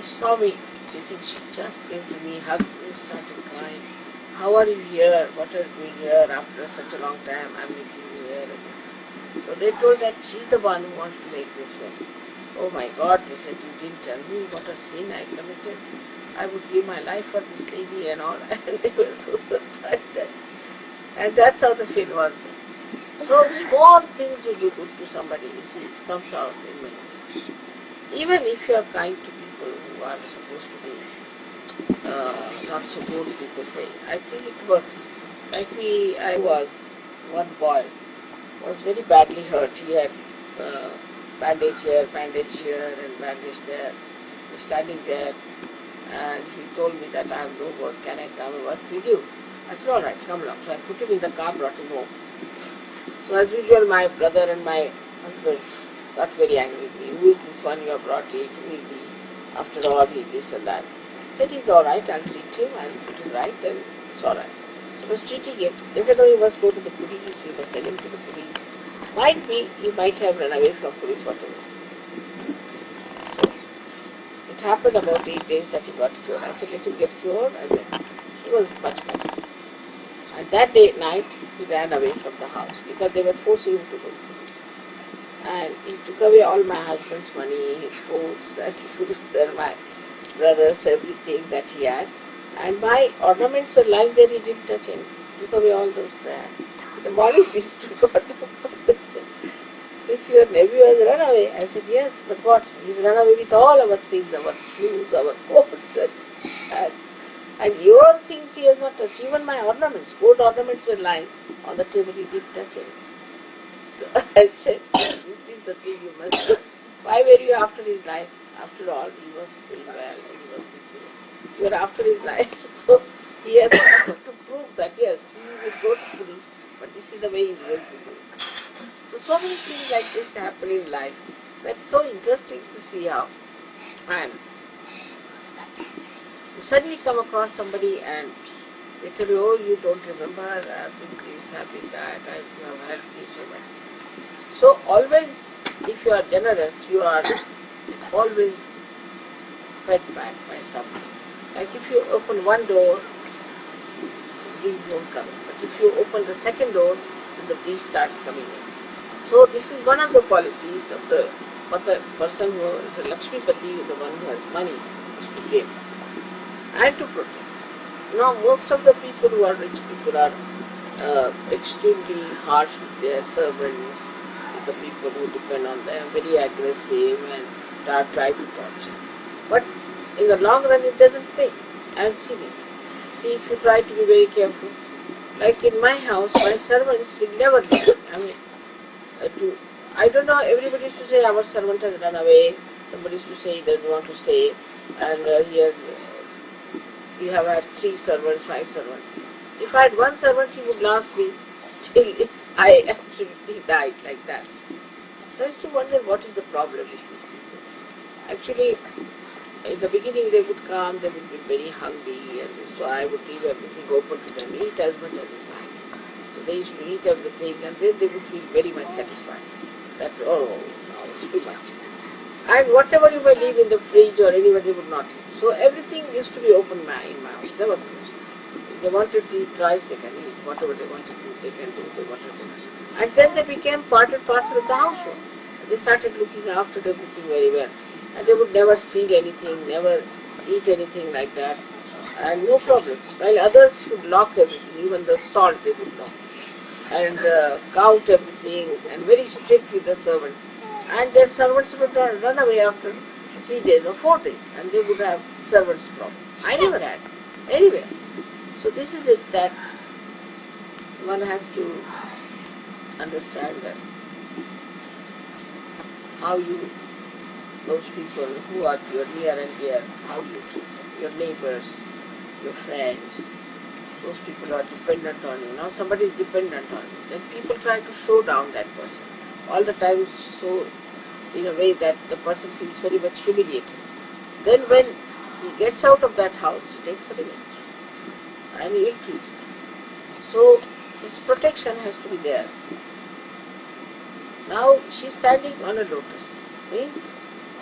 saw me sitting, she just came to me, hugged me, started crying. How are you here? What are you doing here after such a long time? I'm meeting you here. And this. So they told that she's the one who wants to make this film. Oh my God, they said, you didn't tell me what a sin I committed. I would give my life for this lady and all. And they were so surprised. And that's how the film was made. So small things will do good to somebody, you see, it comes out in many ways. Even if you are kind to people who are supposed to be not so good, people say, I think it works. Like me, I was, one boy was very badly hurt. He had bandage here, and bandage there. He's standing there, and he told me that I have no work, can I come and work with you? I said, all right, come along. So I put him in the car, brought him home. So as usual, my brother and my husband got very angry with me. Who is this one you have brought here? Who is he? After all, he this and that. I said, he's all right, I'll treat him, I'll put him right, and it's all right. So I was treating him. They said, no, you must go to the police, we must send him to the police. Might be, he might have run away from police, whatever. So it happened about 8 days that he got cured. I said, let him get cured, and then he was much better. And that day at night, he ran away from the house because they were forcing him to go to police. And he took away all my husband's money, his coats and suits and my brother's everything that he had. And my ornaments were lying there, he didn't touch anything. He took away all those there. In the morning, he stood up. This your nephew has run away. I said, yes, but what? He's run away with all our things, our shoes, our coats and your things he has not touched. Even my ornaments, gold ornaments were lying on the table, he didn't touch it. So I said, this is the thing you must do. Why were you after his life? After all, he was doing well, he was good. You were after his life. So he has to prove that, yes, he would go to police, but this is the way he's going to do it. So many things like this happen in life. That's so interesting to see how. And you suddenly come across somebody and they tell you, oh, you don't remember, I've been this, I've been that, you have helped me so much. So always, if you are generous, you are always fed back by something. Like if you open one door, the breeze won't come in. But if you open the second door, then the breeze starts coming in. So this is one of the qualities of the person who is a Lakshmipati, the one who has money, is to give and to protect. Now most of the people who are rich people are extremely harsh with their servants, with the people who depend on them, very aggressive and try to torture. But in the long run it doesn't pay. I have seen it. See, if you try to be very careful, like in my house, my servants will never leave. I don't know, everybody used to say our servant has run away, somebody used to say he doesn't want to stay, and we have had 3 servants, 5 servants. If I had one servant, he would last me till I absolutely died like that. So I used to wonder what is the problem with these people. Actually, in the beginning they would come, they would be very hungry, and so I would leave everything open to them, eat as much as they like. So they used to eat everything, and then they would feel very much satisfied. That, oh, no, it's too much. And whatever you may leave in the fridge or anywhere, they would not eat. So everything used to be open in my house, never closed. If they wanted to eat rice, they can eat. Whatever they want to do, they can do. And then they became part and parcel of the household. They started looking after everything very well. And they would never steal anything, never eat anything like that. And no problems. While others would lock everything, even the salt they would lock. And count everything, and very strict with the servants. And their servants would run away after 3 days or 4 days, and they would have servants' problem. I never had, anywhere. So this is it, that one has to understand that how you, those people who are your near and dear, how you treat them, your neighbors, your friends, those people are dependent on you. Now somebody is dependent on you. Then people try to show down that person. All the time so in a way that the person feels very much humiliated. Then when he gets out of that house, he takes a revenge. And he ill-treats them. So this protection has to be there. Now she is standing on a lotus. Means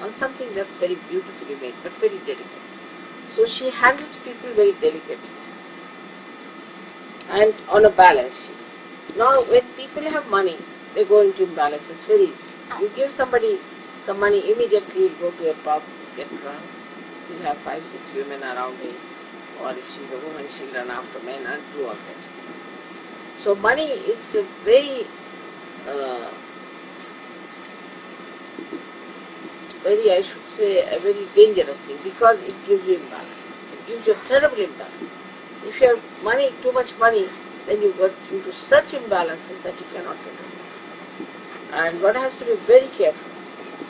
on something that's very beautifully made, but very delicate. So she handles people very delicately and on a balance. Now when people have money, they go into imbalance. It's very easy. You give somebody some money, immediately you'll go to a pub, get drunk, you'll have 5-6 women around him, or if she's a woman, she'll run after men and do all that. So money is a very I should say, a very dangerous thing, because it gives you imbalance. It gives you a terrible imbalance. If you have money, too much money, then you get into such imbalances that you cannot control. And one has to be very careful.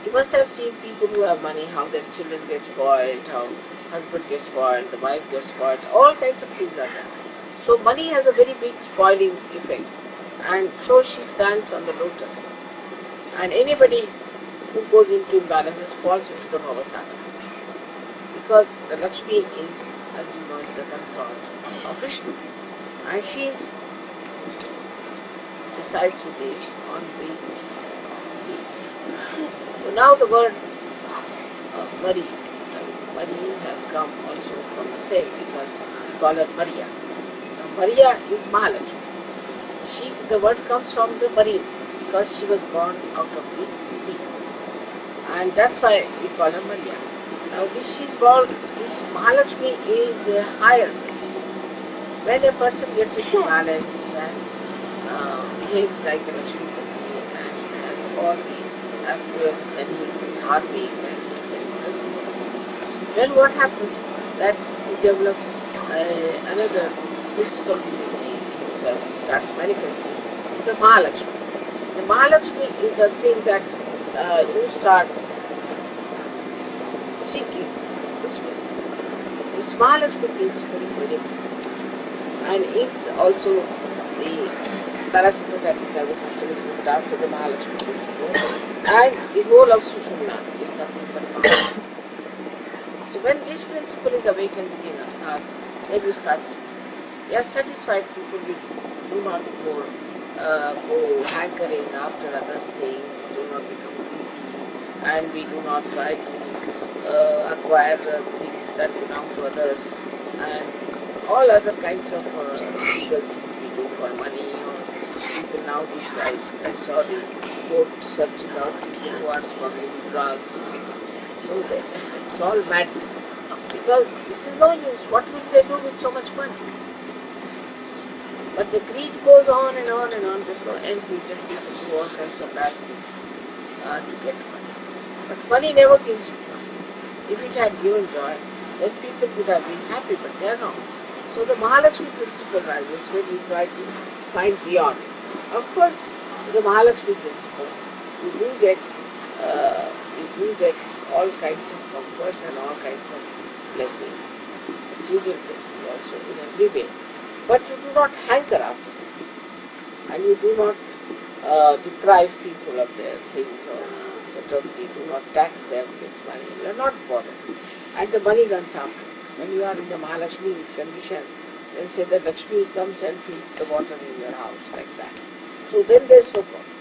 You must have seen people who have money, how their children get spoiled, how husband gets spoiled, the wife gets spoiled, all kinds of things like that. So money has a very big spoiling effect. And so she stands on the lotus. And anybody who goes into imbalances falls into the Bhavasagar. Because the Lakshmi is, as you know, is the consort of Vishnu. And she resides with him on the sea. So now the word Mari has come also from the same, because we call her Maria. Now Maria is Mahalakshmi. The word comes from the marine, because she was born out of the sea. And that's why we call her Maria. Now this Mahalakshmi is a higher principle. When a person gets into balance and behaves like a Lakshmi and has all the affluence and he is happy and very sensitive, then what happens? That he develops another principle in himself. He starts manifesting the Mahalakshmi. The Mahalakshmi is the thing that you start seeking this way. This Mahalakshmi principle is very important. And it's also the parasympathetic nervous system is looked after the Mahalakshmi principle. And the whole of Sushumna is nothing but Mahalakshmi. So when this principle is awakened in us, then you start seeing. We are satisfied people, we do not go hankering after others' things, do not become greedy, and we do not try to acquire things that belong to others, and all other kinds of illegal things we do for money. Or people nowadays, I saw the court searching out people who are smuggling drugs. So it's all madness. Because this is no use. What will they do with so much money? But the greed goes on and on and on. There's no end. We just people do all kinds of bad things to get money. But money never gives you joy. If it had given joy, then people would have been happy, but they are not. So the Mahalakshmi principle rises when you try to find beyond it. Of course, the Mahalakshmi principle, you do get all kinds of comforts and all kinds of blessings, material blessings also in every way. But you do not hanker after them, and you do not deprive people of their things, or sort of you do not tax them with money. You are not bothered, and the money runs after. When you are in the Mahalakshmi condition, then say that Lakshmi comes and fills the water in your house like that. So then there is no problem.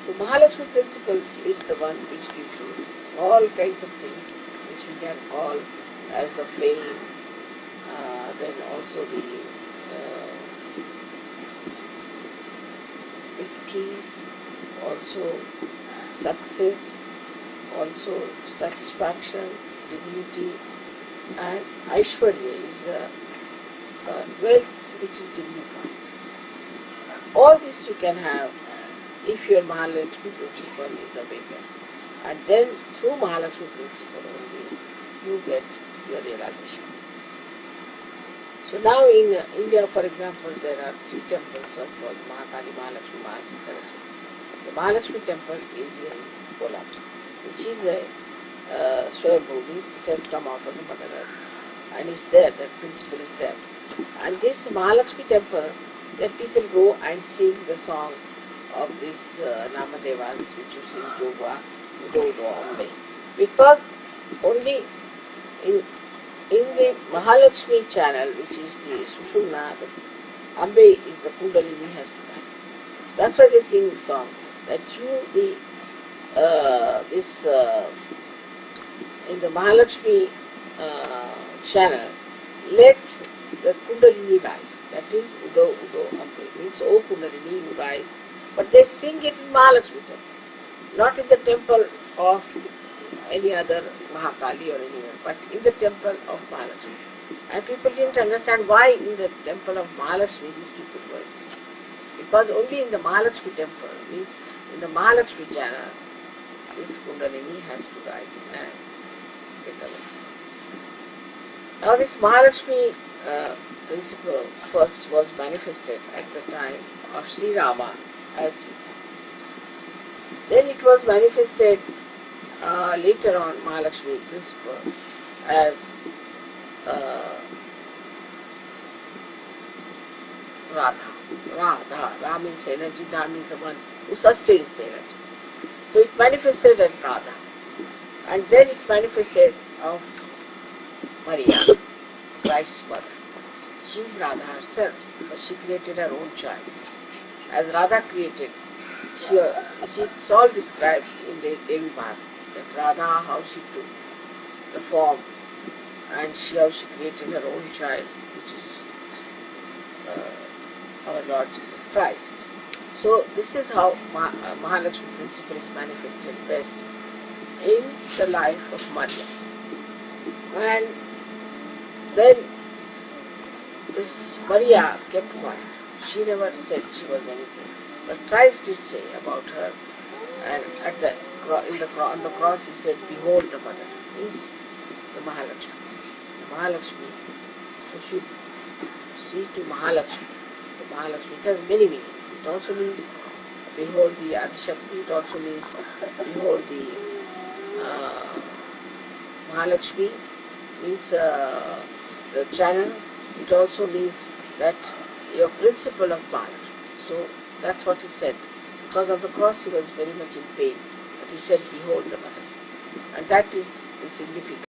The Mahalakshmi principle is the one which gives you all kinds of things which we can call as the flame, then also the victory, also success, also satisfaction, dignity, and Aishwarya is wealth which is dignified. All this you can have if your Mahalakshmi principle is awakened. And then through Mahalakshmi principle only you get your realization. So now in India, for example, there are 3 temples of Mahakali, Mahalakshmi, Mahasi, Saraswati. The Mahalakshmi temple is in Kolam, which is a Swayambhu, means it has come out of the Mother Earth. And it's there, that principle is there. And this Mahalakshmi temple, that people go and sing the song of this Namadevas, which you sing Jogva, Udo Ambe. Because only in the Mahalakshmi channel, which is the Sushumna, the Ambe is the Kundalini has to rise. That's why they sing the song that you, this in the Mahalakshmi channel, let the Kundalini rise. That is Udo Udo Ambe, means O Kundalini, you rise. But they sing it in Mahalakshmi temple, not in the temple of any other Mahakali or anywhere, but in the temple of Mahalakshmi. And people didn't understand why in the temple of Mahalakshmi these people were singing. Because only in the Mahalakshmi temple, means in the Mahalakshmi channel, this Kundalini has to rise and get away. Now this Mahalakshmi principle first was manifested at the time of Shri Rama as Sita. Then it was manifested later on, Mahalakshmi principle, as Radha. Ra means energy, Da means the one who sustains the energy. So it manifested as Radha. And then it manifested of Maria, Christ's mother. She is Radha herself, because she created her own child. As Radha created, it's all described in the Devi Bharati, that Radha, how she took the form and how she created her own child, which is our Lord Jesus Christ. So this is how Mahalakshmi principle is manifested best in the life of Maria. And then this Maria kept quiet. She never said she was anything. But Christ did say about her, and on the cross he said, "Behold the mother," means the Mahalakshmi. The Mahalakshmi, so should see to Mahalakshmi. The Mahalakshmi, it has many meanings. It also means behold the Adishakti. It also means behold the Mahalakshmi, means the channel. It also means that your principle of Mahalakshmi. So that's what he said. Because of the cross he was very much in pain. But he said, behold the mother. And that is the significance.